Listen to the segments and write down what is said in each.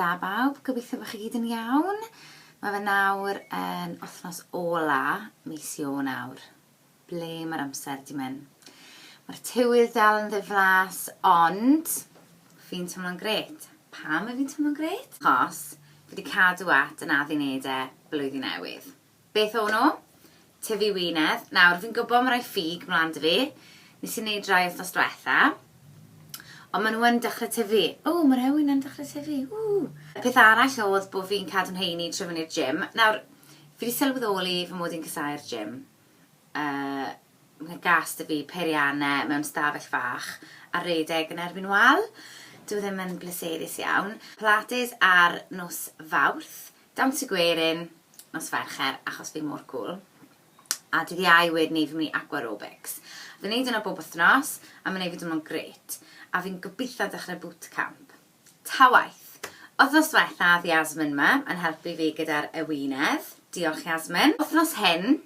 da bawb, gobeithio bod chi gyd yn iawn. Mae fe nawr yn wythnos ola mis Ionawr. Ble mae'r amser di mynd? Mae'r tywydd dal yn ddiflas, ond fi'n teimlo'n gret. Pam mae fi'n teimlo'n gret? Achos fi wedi cadw at yn addunedau blwyddyn newydd. Beth o'n nhw? Tyfu wyneb. Nawr, fi'n gwybod mae rai ffug mlaen dy fi. Nes i wneud rai wythnos diwetha. Ond maen nhw yn dechrau tyfu. O, mae'r rhywun yn dechrau tyfu. Y peth arall oedd bod fi'n cadw'n heini trwy fyny'r gym. Nawr, fi wedi sylweddoli fy mod i'n casau'r gym. Mae'n gas dy fi periannau mewn stafell fach a redeg yn erbyn wal. Dwi ddim yn bleserus iawn. Pilates ar nos Fawrth. Dawns y gwerin nos Fercher achos fi mor cool. A dwi wedi wedyn ni fi'n mynd i aqua aerobics. Fi'n neud yna bob wythnos a mae'n neud fi dymlo'n gret. A fi'n gobeithio dechrau bootcamp. Ta waith. Wythnos diwethaf Yasmin yma yn helpu fi gyda'r wyneb. Diolch Yasmin. Wythnos hyn,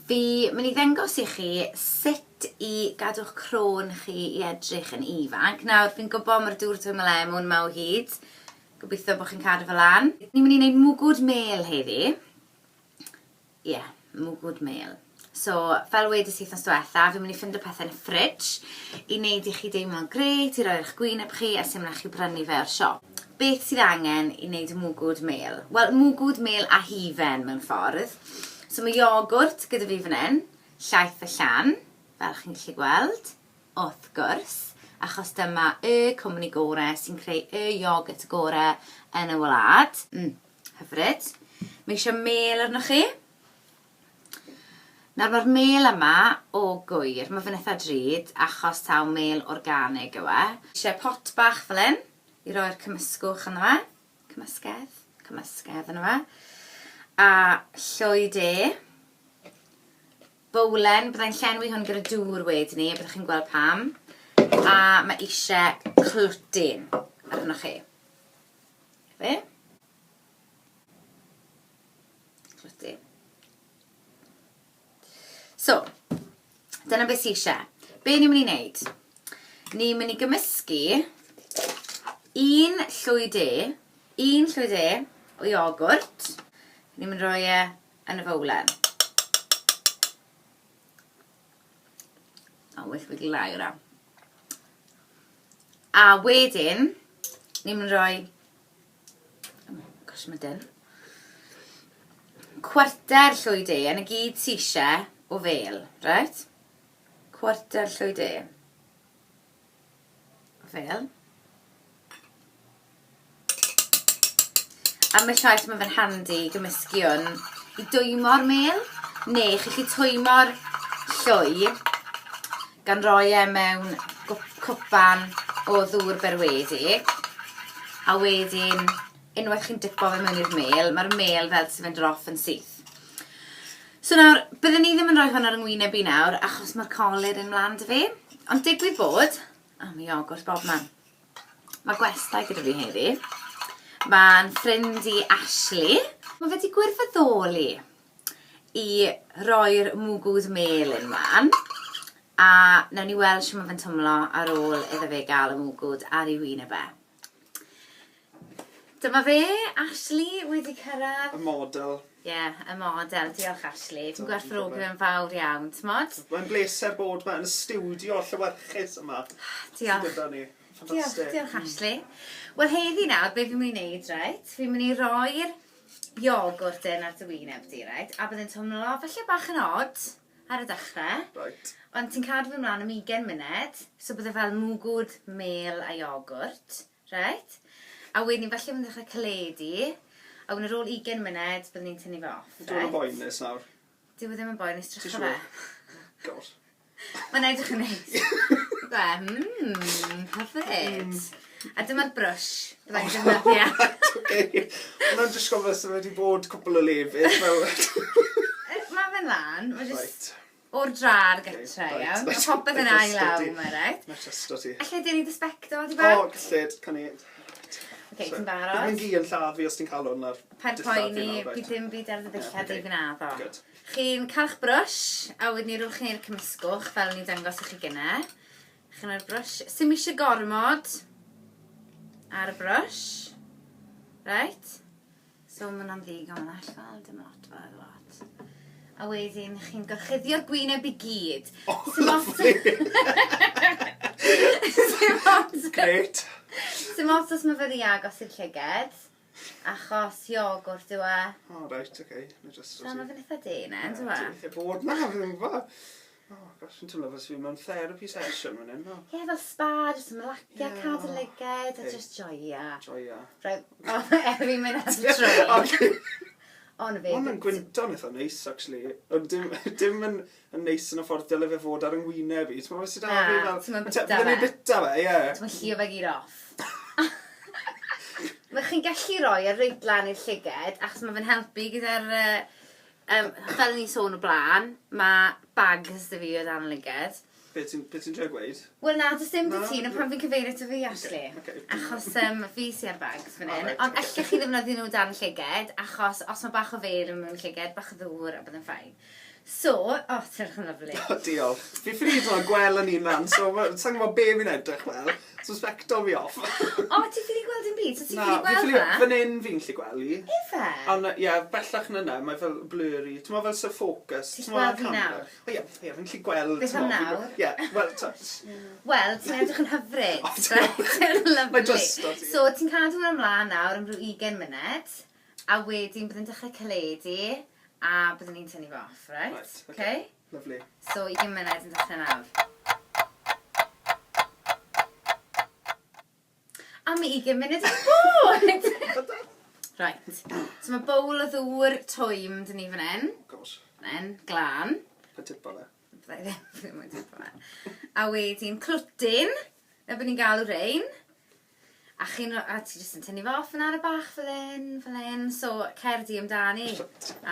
fi mynd i ddengos i chi sut i gadw'ch crwn chi i edrych yn ifanc. Nawr, fi'n gwybod mae'r dŵr twy'n lemon yma o hyd. Gobeithio bod chi'n cadw fel lan. Ni'n mynd i wneud Mwgwd Mel heddi. Ie, Mwgwd Mel. So, fel wedys i wythnos diwetha, fi'n mynd i ffindio pethau yn y ffridge i wneud i chi deimlo'n gret, i roi eich gwyneb chi a sy'n mynd i chi brynu fe o'r siop. Beth sydd angen i wneud y Mwgwd Mel? Wel, Mwgwd Mel a hufen mewn ffordd. So, mae iogwrt gyda fi fan hyn, llaeth y llan, fel chi'n gallu gweld, wrth gwrs, achos dyma y cwmni gorau sy'n creu y iogwrt gorau yn y wlad. Hyfryd. Mae eisiau mel arnoch chi. Nawr mae'r mel yma o gwir, mae fe'n eitha drud achos taw mel organig yw e. Eisiau pot bach fel hyn i roi'r cymysgwch yno fe. Cymysgedd yno fe. A llwy de. Bowlen, byddai'n llenwi hwn gyda dŵr wedyn ni, byddwch chi'n gweld pam. A mae eisiau clwtyn arnoch chi. Fe? Clwtyn. So, dyna beth sy'n eisiau. Be ni'n mynd i wneud? Ni'n mynd i gymysgu un llwy de o iogwrt. Ni'n mynd i roi e yn y fowlen. O, weith wedi lai o'r am. A wedyn, ni'n mynd i roi... Gosh, mae dyn. Cwarter llwy de, yn y gyd sy'n eisiau o fel, right? Cwarter llwy de. O fel. A mae llaeth mae fe'n handi i gymysgu hwn i dwymo'r mel, neu chi chi twymo'r llwy gan roi e mewn cwpan o ddŵr berwedig. A wedyn, unwaith chi'n dipo fe mewn i'r mel, mae'r mel fel sy'n fynd off yn syth. So nawr, byddwn ni ddim yn rhoi hwn ar yngwyneb i nawr, achos mae'r colir yn mlaen dy fi. Ond digwydd bod, mae iogwrt bob man. Mae gwestai gyda fi heddi. Mae'n ffrind i Ashley. Mae fe wedi gwirfoddoli i roi'r Mwgwd Mel yn mlaen. A nawn ni weld sy'n mae fe'n tymlo ar ôl iddo fe gael y mwgwd ar ei wyneb e. Dyma fe, Ashley, wedi cyrraedd. Y model. Ie, y model. Diolch, Ashley. Fi'n gwerthfawrogi fe'n fawr iawn, t'mod? Mae'n bleser bod ma yn y stiwdio llewarchus yma. Diolch. Diolch, Ashley. Wel, heddi nawr, be fi'n mynd i wneud, reit? Fi'n mynd i roi'r iogwrt yn ar dy wyneb di, reit? A byddai'n tomlo, falle bach yn od ar y dechrau. Right. Ond ti'n cadw fy mlaen am 20 munud, so bydde fel mwgwd, mel a iogwrt, reit? A wedyn falle fy'n dechrau caledu, a wedyn ar ôl 20 munud, byddwn ni'n tynnu fe off, reit? Dwi'n boenus nawr. Dyw e ddim yn boenus, drych o fe. God. Mae'n edrych yn neis. Hyfryd. A dyma'r brwsh. Byddai'n defnyddio. Okay. Mae'n just gofio sydd wedi bod cwpl o lefydd. Mae fe'n lan. Mae just o'r dra'r gytre, iawn. Mae popeth yn ail law yma, reit? Mae'n just o ti. Alla i dyn i ddysbecto, di ba? O, gyllid. Can i... Oce, ti'n barod? Mae'n gi yn lladd fi os ti'n cael hwn ar... Paid poeni, bydd ddim byd ar ddillad i fynaddo. Good. Chi'n cael eich brwsh, a wedyn ni rwch chi'r cymysgwch, fel ni'n dangos i chi gynne. Chi'n o'r brwsh. Sym eisiau gormod ar y brwsh. Right? So mae hwnna'n ddigon yn allan, dim lot fel lot. A wedyn, chi'n gorchuddio'r gwyneb i gyd. Great. Sim ots os mae fyddi agos i'r llyged, achos iogwrt yw e. O, reit, oce. So mae fe'n eitha dyn, yw e? Ti'n bod na, fi'n gwybod. O, gosh, yn teimlo fes fi mewn therapy session fan hyn, no? Ie, fel spa, jyst yn mylacio, cadw lyged, a jyst joia. Joia. Fi'n mynd at y trwy. Ond fe... Ond yn gwynto'n eitha neis, actually. Ond dim yn neis yn y ffordd dyle fe fod ar yng ngwyneb i. Ti'n meddwl sydd da fi fel... Ti'n bita fe? Fy'n bita fe, ie. Ti'n llio fe gyd off. Mae chi'n gallu rhoi ar reit lan i'r llyged, achos mae fe'n helpu gyda'r... fel ni sôn o blaen, mae bags dy fi o dan y lyged. Be ti'n trio gweud? Wel na, does dim dy ti, na pan fi'n cyfeirio to fi, Ashley. Achos fi sy ar bags fan hyn. Ond allech chi ddefnyddio nhw dan y llyged, achos os mae bach o feir yn mewn llyged, bach o ddŵr, a byddai'n ffain. So, ti'n edrych yn lyflu. Diolch. Fi ffrid o'n gweld yn un lan, so sa'n gwybod be fi'n edrych fel. Suspecto fi off. O, ti ffili gweld yn byd? So ti'n ffili gweld hwnna? Fan hyn fi'n lli gwely. Efe? Ond, ie, bellach na yna, mae fel blurry. Ti'n meddwl fel sy'n ffocus. Ti'n gweld fi nawr? Ie, fi'n lli gweld. Beth am nawr? Ie, wel, tos. Wel, ti'n edrych yn hyfryd. Ti'n lyflu. So, ti'n cadw hwnna ymlaen nawr am rhyw 20 munud, a wedyn byddai'n dechrau caledu, a byddwn ni'n tynnu fo off, right? Okay? Lovely. So, 20 munud yn dechrau nawr. A mae 20 munud yn bod! Right. So mae bowl o ddŵr twym dyn ni fan hyn. Gosh. Fan hyn, glan. Pa tipo le? Byddai ddim yn tipo fe. A wedyn clwtyn, na bod ni'n galw rein. A ti jyst yn tynnu fo off yn ar y bach fel hyn. So, cerdi amdani.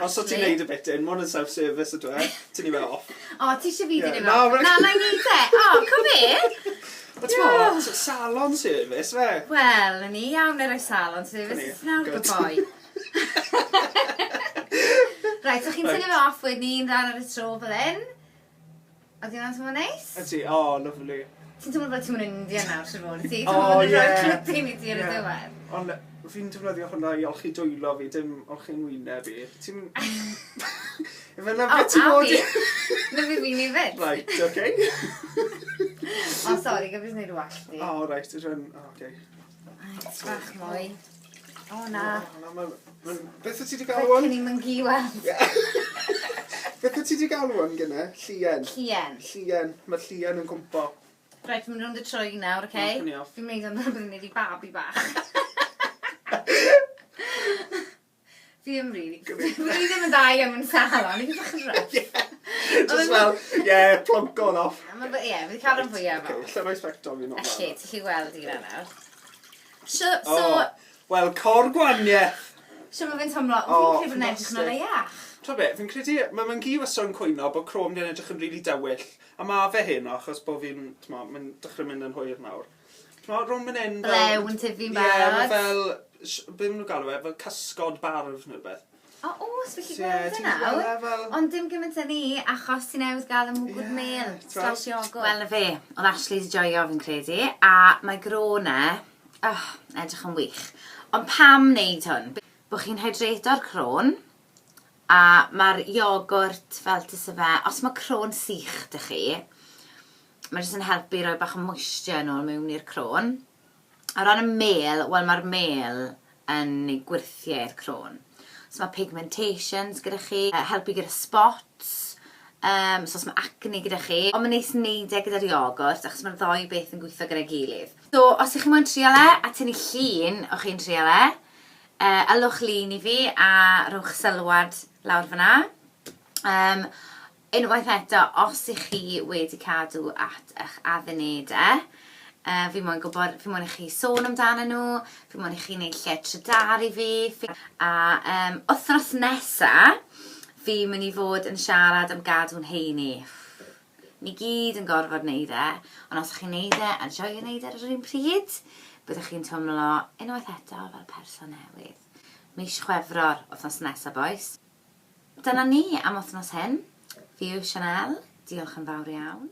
Os o ti'n neud y bit in, mon yn self-service ydw e, tynnu fe off. O, ti eisiau fi dyn nhw? Na, na i neud e. O, com i? But salon service, fe? Wel, ni iawn ar y salon service. Now, good boy. Right, so chi'n tynnu fo off wedyn ni'n rhan ar y tro fel hyn. O, di hwnna'n teimlo neis? Ydy, o, lovely. Ti'n teimlo fel ti'n mynd India nawr, sy'n fawr i ti? Ti'n mynd yn rhoi clwtyn i ti ar y diwedd? Ond fi'n defnyddio hwnna i olchi dwylo fi, dim olchi'n wyneb i. Ti'n... Efe na beth ti'n bod i? Na fi fi'n ei fyd. Right, oce. O, sori, gyfres wneud o wallt di. O, right, ydw'n... O, oce. Bach mwy. O, na. Beth o ti wedi gael o'n? Cyn i myngu weld. Beth o ti wedi gael o'n gyda? Llien. Llien. Llien. Mae'r llien yn cwmpo. Rhaid, fi'n mynd rhwnd y trwy nawr, oce? Fi'n mynd o'n byddwn ni wedi babi bach. Fi yn rili... Fi ddim yn dda i am yn salon, ni bach yn rhaid. Just fel, plongo'n off. Ie, fi wedi cael yn fwyaf o. Lle mae specto fi'n o'n? Alli, ti'n chi weld i gran nawr. So... Wel, cor gwaniaeth. So mae fe'n tomlo, fi'n credu bod yn edrych yn ola iach. Tra be, fi'n credu, mae'n gi wastad yn cwyno bod crom di'n edrych yn rili dywyll. A mae fe hyn achos bod fi'n, mae'n dechrau mynd yn hwyr nawr. Rhwng mynd yn fel... Blew yn tyfu'n barod. Ie, fel, be maen nhw'n galw e, fel cysgod barf neu beth. O, oes, felly gweld y nawr. Ond dim gymaint â ni, achos ti newydd gael y Mwgwd Mel Sian'el. Wel, fe, oedd Ashley wedi joio fi'n credu, a mae grwn edrych yn wych. Ond pam wneud hwn? Bo chi'n hydrato'r crôn, a mae'r iogwrt fel tyfu fe, os mae crôn sych dych chi, mae jyst yn helpu roi bach o moisture yn ôl mewn i'r crôn. A ran y mel, wel mae'r mel yn gwirthiau'r crôn. So mae pigmentations gyda chi, helpu gyda spots, so os mae acne gyda chi. Ond mae'n neis neud e gyda'r iogwrt, achos mae'r ddoi beth yn gweithio gyda'i gilydd. So os ych chi'n mwyn trial e, a tynnu llun o'ch chi'n trial e, ylwch lun i fi a rhowch sylwad lawr fyna. Unwaith eto, os ych chi wedi cadw at eich addunedau, fi moyn gwybod, fi moyn i chi sôn amdano nhw, fi moyn i chi wneud lle trydar i fi. A wythnos nesa, fi mynd i fod yn siarad am gadw'n heini. Ni gyd yn gorfod wneud e, ond os ych chi'n wneud e a joio wneud e ar yr un pryd, byddwch chi'n teimlo unwaith eto fel person newydd. Mis Chwefror wythnos nesa, bois. Dyna ni am wythnos hyn. Fi yw Sian'el. Diolch yn fawr iawn.